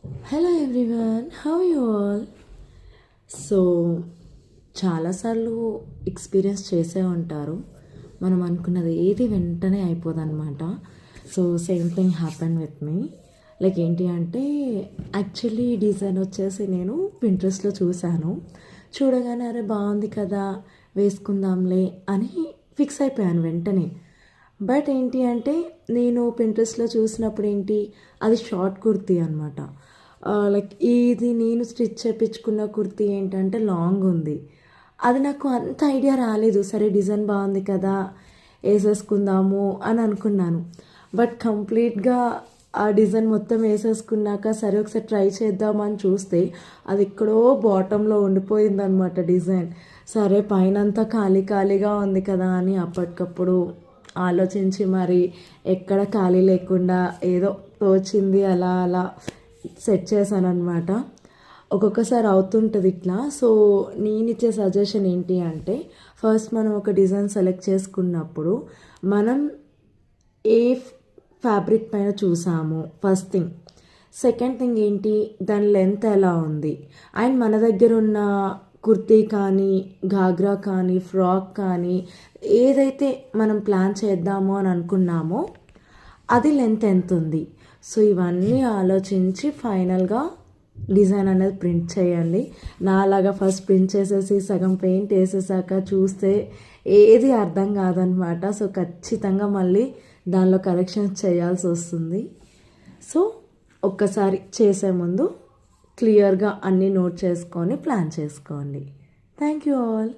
Hello everyone, how you all? So చాలాసార్లు experience చేసే ఉంటారు, మనం అనుకున్నది ఏది వెంటనే అయిపోదన్నమాట. So same thing happen with me. Like ఏంటి అంటే, యాక్చువల్లీ డిజైన్ వచ్చేసి నేను పింట్రెస్ట్లో చూశాను. చూడగానే అరే బాగుంది కదా, వేసుకుందాంలే అని ఫిక్స్ అయిపోయాను వెంటనే. బట్ ఏంటి అంటే, నేను పింట్రెస్ట్లో చూసినప్పుడు ఏంటి, అది షార్ట్ కుర్తీ అనమాట. లైక్ ఇది నేను స్టిచ్ చేయించుకున్న కుర్తీ ఏంటంటే లాంగ్ ఉంది. అది నాకు అంత ఐడియా రాలేదు. సరే డిజైన్ బాగుంది కదా, వేసేసుకుందాము అని అనుకున్నాను. బట్ కంప్లీట్గా ఆ డిజైన్ మొత్తం వేసేసుకున్నాక సరే ఒకసారి ట్రై చేద్దామని చూస్తే అది ఎక్కడో బాటంలో ఉండిపోయిందనమాట డిజైన్. సరే పైనంతా ఖాళీ ఖాళీగా ఉంది కదా అని అప్పటికప్పుడు ఆలోచించి మరి ఎక్కడ ఖాళీ లేకుండా ఏదో తోచింది అలా అలా సెట్ చేశాను అనమాట. ఒక్కొక్కసారి అవుతుంటుంది ఇట్లా. సో నేను ఇచ్చే సజెషన్ ఏంటి అంటే, ఫస్ట్ మనం ఒక డిజైన్ సెలెక్ట్ చేసుకున్నప్పుడు మనం ఏ ఫ్యాబ్రిక్ పైన చూసాము ఫస్ట్ థింగ్. సెకండ్ థింగ్ ఏంటి, దాని లెంత్ ఎలా ఉంది, అండ్ మన దగ్గర ఉన్న కుర్తీ కానీ ఘాగ్రా కానీ ఫ్రాక్ కానీ ఏదైతే మనం ప్లాన్ చేద్దామో అని అనుకున్నామో అది లెంత్ ఎంత ఉంది. సో ఇవన్నీ ఆలోచించి ఫైనల్గా డిజైన్ అనేది ప్రింట్ చేయండి. నాలాగా ఫస్ట్ ప్రింట్ చేసేసి సగం పెయింట్ వేసేసాక చూస్తే ఏది అర్థం కాదనమాట. సో ఖచ్చితంగా మళ్ళీ దానిలో కరెక్షన్స్ చేయాల్సి వస్తుంది. సో ఒక్కసారి చేసే ముందు క్లియర్గా అన్నీ నోట్ చేసుకొని ప్లాన్ చేసుకోండి. Thank you all.